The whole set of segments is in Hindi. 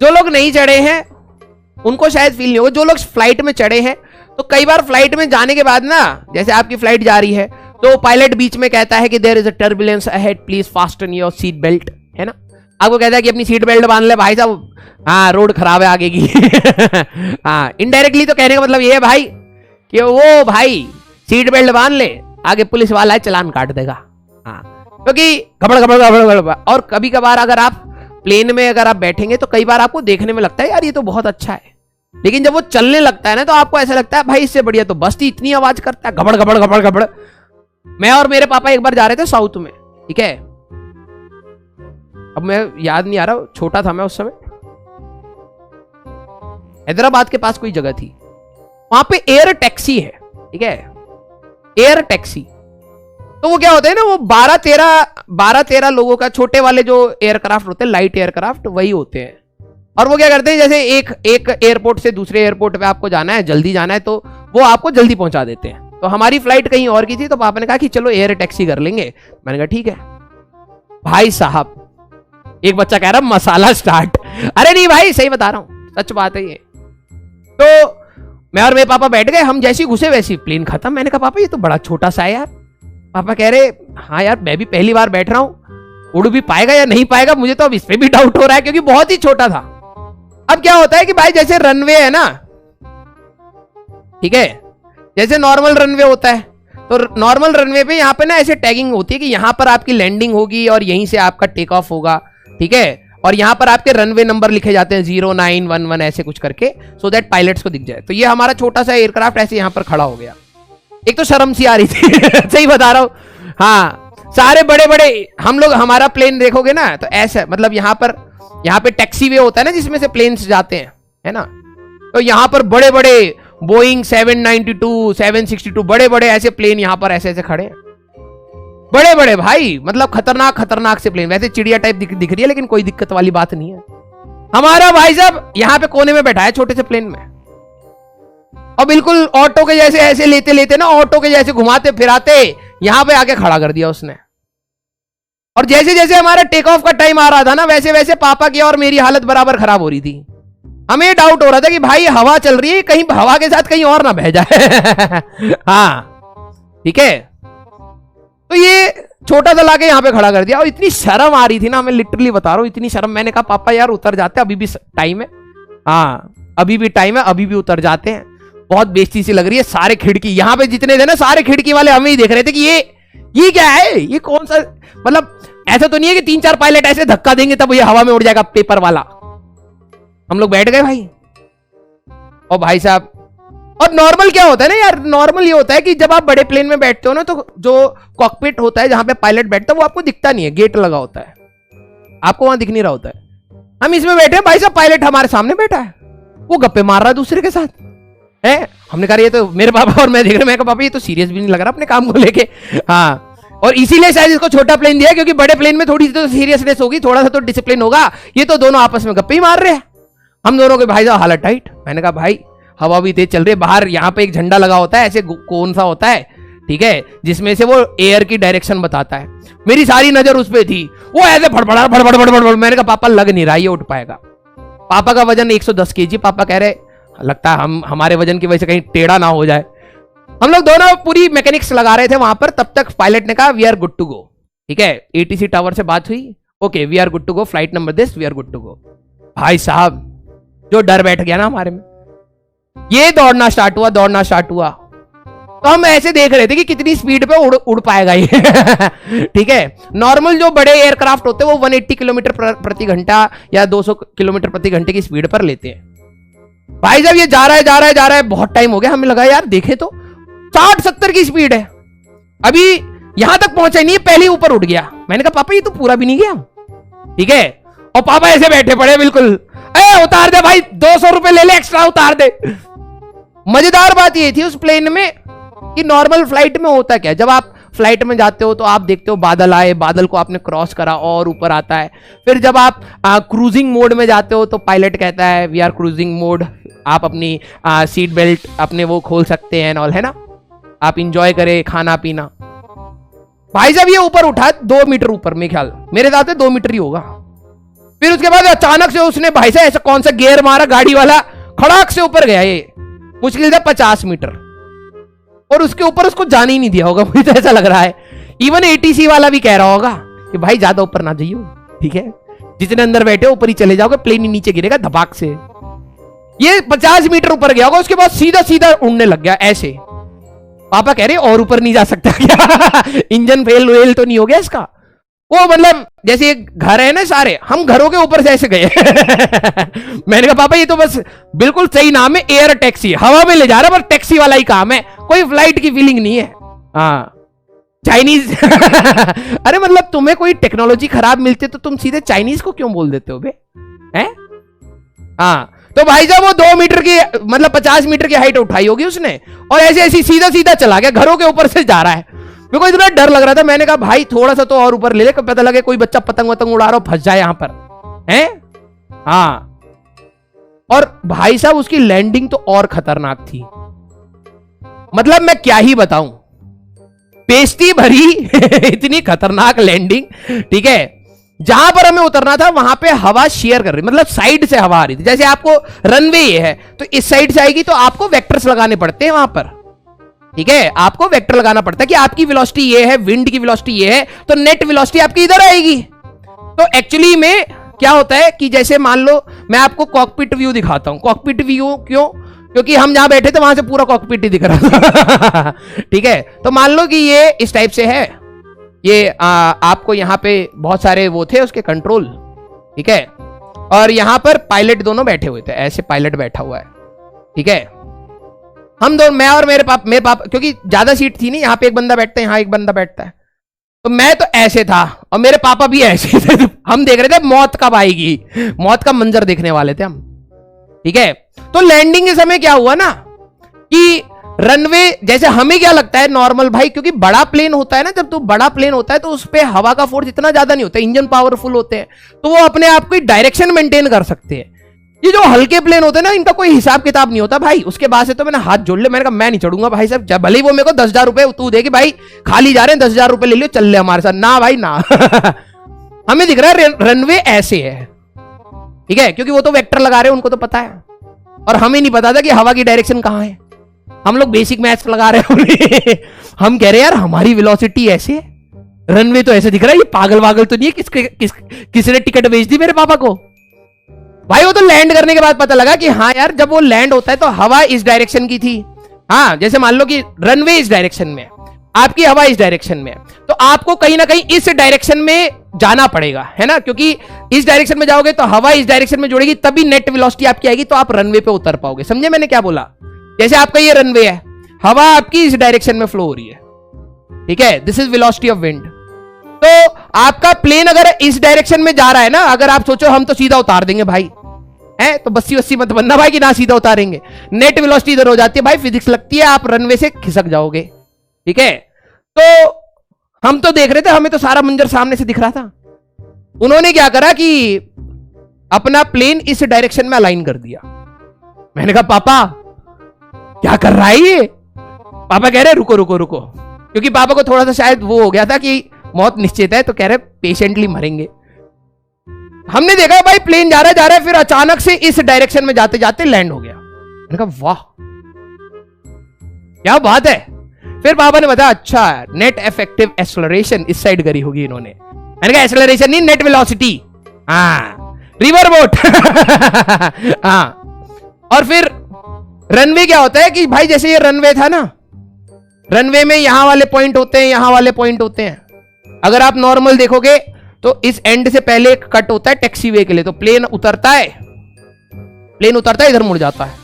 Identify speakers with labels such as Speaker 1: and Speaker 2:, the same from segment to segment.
Speaker 1: जो लोग नहीं चढ़े हैं उनको शायद फील नहीं होगा। जो लोग फ्लाइट में चढ़े हैं तो कई बार फ्लाइट में जाने के बाद ना, जैसे आपकी फ्लाइट जा रही है तो पायलट बीच में कहता है कि there is a turbulence ahead, please fasten your seat belt, है ना। आपको कहता है कि अपनी सीट बेल्ट बांध ले भाई साहब, हाँ रोड खराब है आगे की। हाँ, इनडायरेक्टली तो कहने का मतलब ये है भाई कि वो भाई सीट बेल्ट बांध ले, आगे पुलिस वाला है चालान काट देगा। हाँ, क्योंकि घबड़ घबड़ घबड़ घबड़। और कभी कभार अगर आप प्लेन में अगर आप बैठेंगे तो कई बार आपको देखने में लगता है यार ये तो बहुत अच्छा है, लेकिन जब वो चलने लगता है ना तो आपको ऐसा लगता है भाई इससे बढ़िया तो बस ही इतनी आवाज करता है, घबड़ घबड़ घबड़ घबड़। मैं और मेरे पापा एक बार जा रहे थे साउथ में, ठीक है, अब मैं याद नहीं आ रहा, छोटा था मैं उस समय। हैदराबाद के पास कोई जगह थी, वहां पे एयर टैक्सी है, ठीक है, एयर टैक्सी। तो वो क्या होता है ना, वो 12-13 लोगों का, छोटे वाले जो एयरक्राफ्ट होते हैं, लाइट एयरक्राफ्ट वही होते हैं। और वो क्या करते हैं, जैसे एक एयरपोर्ट से दूसरे एयरपोर्ट पे आपको जाना है, जल्दी जाना है, तो वो आपको जल्दी पहुंचा देते हैं। तो हमारी फ्लाइट कहीं और की थी, तो पापा ने कहा कि चलो एयर टैक्सी कर लेंगे। मैंने कहा ठीक है। भाई साहब, एक बच्चा कह रहा मसाला स्टार्ट, अरे नहीं भाई सही बता रहा हूं, सच बात है ये। तो मैं और मेरे पापा बैठ गए, हम जैसी घुसे वैसी प्लेन खत्म। मैंने कहा पापा ये तो बड़ा छोटा सा है यार। पापा कह रहे हाँ यार मैं भी पहली बार बैठ रहा हूं, उड़ भी पाएगा या नहीं पाएगा, मुझे तो अब इस पे भी डाउट हो रहा है क्योंकि बहुत ही छोटा था। अब क्या होता है कि भाई जैसे रनवे है ना, ठीक है, जैसे नॉर्मल रनवे होता है, तो नॉर्मल रनवे पे यहाँ पे ना ऐसे टैगिंग होती है कि यहाँ पर आपकी लैंडिंग होगी और यहीं से आपका टेक ऑफ होगा, ठीक है, और यहाँ पर आपके रनवे नंबर लिखे जाते हैं 0911 ऐसे कुछ करके, सो दैट पायलट्स को दिख जाए। तो ये हमारा छोटा सा एयरक्राफ्ट ऐसे यहाँ पर खड़ा हो गया। एक तो शर्म सी आ रही थी सही बता रहा हूँ। हाँ, सारे बड़े बड़े हम लोग, हमारा प्लेन देखोगे ना तो ऐसा, मतलब यहाँ पे टैक्सी वे होता है ना जिसमें से प्लेन्स जाते हैं, है ना। तो यहाँ पर बड़े बड़े बोइंग 792 762 बड़े बड़े ऐसे प्लेन यहाँ पर ऐसे ऐसे खड़े हैं, बड़े बड़े भाई, मतलब खतरनाक खतरनाक से प्लेन। वैसे चिड़िया टाइप दिख रही है लेकिन कोई दिक्कत वाली बात नहीं है। हमारा भाई साहब यहाँ पे कोने में बैठा है छोटे से प्लेन में, और बिल्कुल ऑटो के जैसे ऐसे लेते लेते ना, ऑटो के जैसे घुमाते फिराते यहां पे आके खड़ा कर दिया उसने। और जैसे जैसे हमारा टेक ऑफ का टाइम आ रहा था ना, वैसे वैसे पापा की और मेरी हालत बराबर खराब हो रही थी। हमें डाउट हो रहा था कि भाई हवा चल रही है, कहीं हवा के साथ कहीं और ना बह जाए। हाँ ठीक है, तो ये छोटा सा लाके यहाँ पे खड़ा कर दिया। और इतनी शर्म आ रही थी ना, मैं लिटरली बता रहा हूँ, इतनी शर्म। मैंने कहा पापा यार उतर जाते, अभी भी टाइम है, हाँ अभी भी टाइम है, अभी भी उतर जाते हैं। बहुत बेइज्जती सी लग रही है। सारे खिड़की यहाँ पे जितने थे ना, सारे खिड़की वाले हमें ही देख रहे थे कि ये क्या है, ये कौन सा, मतलब ऐसा तो नहीं है कि 3-4 पायलट ऐसे धक्का देंगे तब ये हवा में उड़ जाएगा पेपर वाला। हम लोग बैठ गए भाई। और भाई साहब, और नॉर्मल क्या होता है ना यार, नॉर्मल ये होता है कि जब आप बड़े प्लेन में बैठते हो ना, तो जो कॉकपिट होता है जहां पे पायलट बैठता है वो आपको दिखता नहीं है, गेट लगा होता है, आपको वहां दिख नहीं रहा होता है। हम इसमें बैठे हैं, भाई साहब पायलट हमारे सामने बैठा है, वो गप्पे मार रहा है दूसरे के साथ है। हमने कहा ये तो, मेरे पापा और मैं देख रहे, मैं कहा पापा ये तो सीरियस भी नहीं लग रहा अपने काम को लेके। हाँ, और इसीलिए शायद इसको छोटा प्लेन दिया, क्योंकि बड़े प्लेन में थोड़ी सी तो सीरियसनेस होगी, थोड़ा सा तो डिसिप्लिन होगा। ये तो दोनों आपस में गप्पे ही मार रहे हैं। हम दोनों के भाई साहब हालत टाइट। मैंने कहा भाई हवा भी तेज चल रही है, बाहर यहाँ पे एक झंडा लगा होता है, ऐसे कौन सा होता है, ठीक है, जिसमें से वो एयर की डायरेक्शन बताता है। मेरी सारी नजर उस पर थी, वो ऐसे फड़फड़ा फड़फड़ फड़फड़। मैंने कहा पापा लग नहीं रहा ये उठ पाएगा। पापा का वजन 110 kg। पापा कह रहे लगता है हमारे वजन की वजह से कहीं टेढ़ा ना हो जाए। हम लोग दोनों पूरी मैकेनिक्स लगा रहे थे वहां पर। तब तक पायलट ने कहा we are good to go, ठीक है, ATC टावर से बात हुई, okay we are good to go, flight number this, we are good to go. भाई साहब जो डर बैठ गया ना हमारे में, ये दौड़ना स्टार्ट हुआ। तो हम ऐसे देख रहे थे कि कितनी स्पीड पे उड़ पाएगा ये। ठीक है, नॉर्मल जो बड़े एयरक्राफ्ट होते हैं वो 180 किलोमीटर प्रति घंटा या 200 किलोमीटर प्रति घंटे की स्पीड पर लेते हैं। भाई साहब ये जा रहा है, बहुत टाइम हो गया, हमें लगा यार देखे तो 60-70 की स्पीड है, अभी यहां तक पहुंचा ही नहीं, पहले ऊपर उठ गया। मैंने कहा पापा ये तो पूरा भी नहीं गया, ठीक है। और पापा ऐसे बैठे पड़े बिल्कुल, उतार दे भाई, 200 रुपए ले ले एक्स्ट्रा, उतार दे। मजेदार बात ये थी उस प्लेन में कि नॉर्मल फ्लाइट में होता क्या, जब आप फ्लाइट में जाते हो तो आप देखते हो बादल आए, बादल को आपने क्रॉस करा और ऊपर आता है। फिर जब आप क्रूजिंग मोड में जाते हो तो पायलट कहता है वी आर क्रूजिंग मोड, आप अपनी सीट बेल्ट अपने वो खोल सकते हैं ऑल, है ना, आप इंजॉय करें खाना पीना। भाई साहब ये ऊपर उठा 2 मीटर ऊपर, मेरे ख्याल मेरे साथ 2 मीटर ही होगा। फिर उसके बाद अचानक से उसने भाई साहब ऐसा कौन सा गियर मारा, गाड़ी वाला खड़ाक से ऊपर गया, ये मुश्किल से 50 मीटर, और उसके ऊपर उसको जाने ही नहीं दिया होगा, मुझे तो ऐसा लग रहा है। इवन एटीसी वाला भी कह रहा होगा कि भाई ज्यादा ऊपर ना जाइयो, ठीक है, जितने अंदर बैठे ऊपर ही चले जाओगे, प्लेन ही नीचे गिरेगा धपाक से। ये 50 मीटर ऊपर गया होगा, उसके बाद सीधा सीधा उड़ने लग गया ऐसे। पापा कह रहे और ऊपर नहीं जा सकता क्या? इंजन फेल वेल तो नहीं हो गया इसका? वो मतलब जैसे घर है ना सारे, हम घरों के ऊपर से ऐसे गए। मैंने कहा पापा ये तो बस बिल्कुल सही नाम है, एयर टैक्सी, हवा में ले जा रहा है, पर टैक्सी वाला ही काम है, कोई फ्लाइट की फीलिंग नहीं है। हाँ चाइनीज। अरे मतलब तुम्हें कोई टेक्नोलॉजी खराब मिलती है तो तुम सीधे चाइनीज को क्यों बोल देते हो बे? हैं? हाँ तो भाई साहब वो 2 मीटर की मतलब 50 मीटर की हाइट उठाई होगी उसने, और ऐसे ऐसे सीधा सीधा चला गया, घरों के ऊपर से जा रहा है। मेरे को इतना डर लग रहा था, मैंने कहा भाई थोड़ा सा तो और ऊपर ले ले, पता लगे कोई बच्चा पतंग वतंग उड़ा रहा हो, फंस जाए यहां पर, हैं? हाँ और भाई साहब उसकी लैंडिंग तो और खतरनाक थी, मतलब मैं क्या ही बताऊं, बेइज्जती भरी इतनी खतरनाक लैंडिंग, ठीक है। जहां पर हमें उतरना था वहां पे हवा शेयर कर रही, मतलब साइड से हवा आ रही थी। जैसे आपको रनवे ये है तो इस साइड से आएगी, तो आपको वेक्टर्स लगाने पड़ते हैं वहां पर, ठीक है, आपको वेक्टर लगाना पड़ता है कि आपकी वेलोसिटी ये है, विंड की वेलोसिटी ये है, तो नेट वेलोसिटी आपकी इधर आएगी। तो एक्चुअली में क्या होता है कि जैसे मान लो मैं आपको कॉकपिट व्यू दिखाता हूं। कॉकपिट व्यू क्यों? क्योंकि हम जहां बैठे थे वहां से पूरा कॉकपिट ही दिख रहा था। ठीक है, तो मान लो कि ये इस टाइप से है, ये आपको यहाँ पे बहुत सारे वो थे उसके कंट्रोल, ठीक है, और यहाँ पर पायलट दोनों बैठे हुए थे, ऐसे पायलट बैठा हुआ है, ठीक है। हम दोनों, मैं और मेरे पापा, क्योंकि ज्यादा सीट थी नहीं, यहाँ पे एक बंदा बैठता है, यहाँ एक बंदा बैठता है, तो मैं तो ऐसे था और मेरे पापा भी ऐसे थे। हम देख रहे थे मौत कब आएगी, मौत का मंजर देखने वाले थे हम, ठीक है। तो लैंडिंग के समय क्या हुआ ना कि रनवे, जैसे हमें क्या लगता है नॉर्मल भाई, क्योंकि बड़ा प्लेन होता है ना, जब तो बड़ा प्लेन होता है तो उस पर हवा का फोर्स इतना ज्यादा नहीं होता, इंजन पावरफुल होते हैं, तो वो अपने आप को डायरेक्शन मेंटेन कर सकते हैं। ये जो हल्के प्लेन होते हैं ना, इनका कोई हिसाब किताब नहीं होता भाई। उसके बाद से तो मैंने हाथ जोड़ लिया, मैंने कहा मैं नहीं चढ़ूंगा भाई साहब, जब भले ही वो मेरे को 10,000 रुपए तू देगी भाई, खाली जा रहे हैं 10,000 रुपए ले लियो, चल ले हमारे साथ, ना भाई ना। हमें दिख रहा है रनवे ऐसे है, ठीक है, क्योंकि वो तो वेक्टर लगा रहे हैं, उनको तो पता है, और हमें नहीं पता था कि हवा की डायरेक्शन कहां है। हम लोग बेसिक मैथ्स लगा रहे हैं। हम कह रहे हैं यार हमारी वेलोसिटी ऐसे है, रनवे तो ऐसे दिख रहा है, ये पागल वागल तो नहीं है, किसने टिकट बेच दी मेरे पापा को। भाई वो तो लैंड करने के बाद पता लगा कि हाँ यार, जब वो लैंड होता है तो हवा इस डायरेक्शन की थी। हाँ, जैसे मान लो कि रनवे इस डायरेक्शन में, आपकी हवा इस डायरेक्शन में, तो आपको कहीं ना कहीं इस डायरेक्शन में जाना पड़ेगा, है ना, क्योंकि इस डायरेक्शन में जाओगे तो हवा इस डायरेक्शन में जुड़ेगी, तभी नेट वेलोसिटी आपकी आएगी, तो आप रनवे पे उतर पाओगे। समझे मैंने क्या बोला? जैसे आपका ये रनवे है, हवा आपकी इस डायरेक्शन में फ्लो हो रही है, ठीक है, this is velocity of wind. तो आपका प्लेन अगर इस डायरेक्शन में जा रहा है ना, अगर आप सोचो हम तो सीधा उतार देंगे भाई, है तो बस्सी वस्सी मत बनना भाई कि ना सीधा उतारेंगे, नेट वेलोसिटी इधर हो जाती है भाई, फिजिक्स लगती है, आप रनवे से खिसक जाओगे, ठीक है। तो हम तो देख रहे थे, हमें तो सारा मंजर सामने से दिख रहा था। उन्होंने क्या करा कि अपना प्लेन इस डायरेक्शन में अलाइन कर दिया। मैंने कहा पापा क्या कर रहा है ये? पापा कह रहे रुको रुको रुको, क्योंकि पापा को थोड़ा सा शायद वो हो गया था कि मौत निश्चित है, तो कह रहे पेशेंटली मरेंगे। हमने देखा भाई प्लेन जा रहा है, फिर अचानक से इस डायरेक्शन में जाते जाते लैंड हो गया। मैंने कहा वाह क्या बात है। फिर पापा ने बताया अच्छा नेट इफेक्टिव एक्सेलरेशन इस साइड करी होगी इन्होंने। मैंने कहा एक्सेलरेशन नहीं, नेट वेलोसिटी, हाँ रिवर बोट। हाँ, और फिर रनवे क्या होता है कि भाई जैसे ये रनवे था ना, रनवे में यहां वाले पॉइंट होते हैं, यहां वाले पॉइंट होते हैं। अगर आप नॉर्मल देखोगे तो इस एंड से पहले एक कट होता है टैक्सीवे के लिए, तो प्लेन उतरता है, इधर मुड़ जाता है।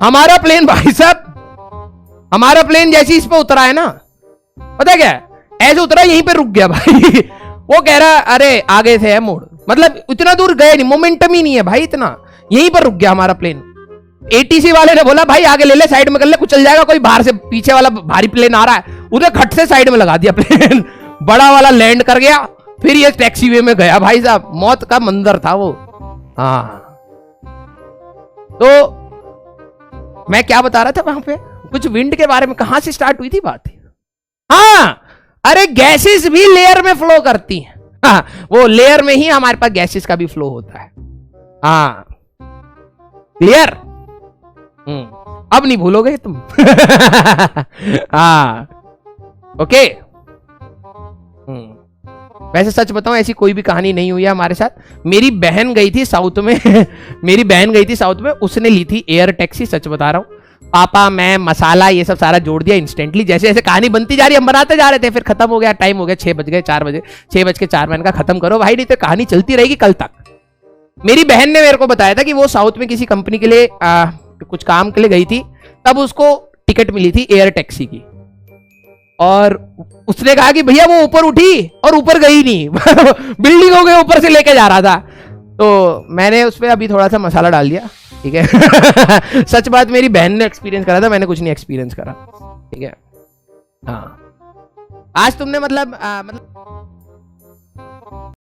Speaker 1: हमारा प्लेन भाई साहब, हमारा प्लेन जैसे इस पे उतरा है ना, पता क्या ऐसे उतरा, यहीं पे रुक गया भाई। वो कह रहा अरे आगे से है मोड़, मतलब इतना दूर गए नहीं, मोमेंटम ही नहीं है भाई इतना, यहीं पर रुक गया हमारा प्लेन। एटीसी वाले ने बोला भाई आगे ले ले, साइड में कर ले, कुचल जाएगा, कोई बाहर से पीछे वाला भारी प्लेन आ रहा है, उधर खट से साइड में लगा दिया प्लेन। बड़ा वाला लैंड कर गया, फिर ये टैक्सी वे में गया भाई साहब, मौत का मंजर था वो। हाँ तो मैं क्या बता रहा था वहां पे, कुछ विंड के बारे में, कहां से स्टार्ट हुई थी बात? हाँ, अरे गैसेस भी लेयर में फ्लो करती हैं। वो लेयर में ही हमारे पास गैसेस का भी फ्लो होता है। हाँ क्लियर। अब नहीं भूलोगे तुम। हाँ ओके। वैसे सच बताऊं ऐसी कोई भी कहानी नहीं हुई है हमारे साथ। मेरी बहन गई थी साउथ में। मेरी बहन गई थी साउथ में, उसने ली थी एयर टैक्सी, सच बता रहा हूं। पापा मैं मसाला ये सब सारा जोड़ दिया इंस्टेंटली, जैसे जैसे कहानी बनती जा रही हम बनाते जा रहे थे। फिर खत्म हो गया, टाइम हो गया 6 बज गए 4 बजे, 6:04 मैंने कहा खत्म करो भाई, नहीं तो कहानी चलती रहेगी कल तक। मेरी बहन ने मेरे को बताया था कि वो साउथ में किसी कंपनी के लिए कुछ काम के लिए गई थी, तब उसको टिकट मिली थी एयर टैक्सी की। और उसने कहा कि भैया वो ऊपर उठी और ऊपर गई नहीं। बिल्डिंगों के ऊपर से लेके जा रहा था। तो मैंने उस पर अभी थोड़ा सा मसाला डाल दिया, ठीक है। सच बात मेरी बहन ने एक्सपीरियंस करा था, मैंने कुछ नहीं एक्सपीरियंस करा, ठीक है। हाँ आज तुमने मतलब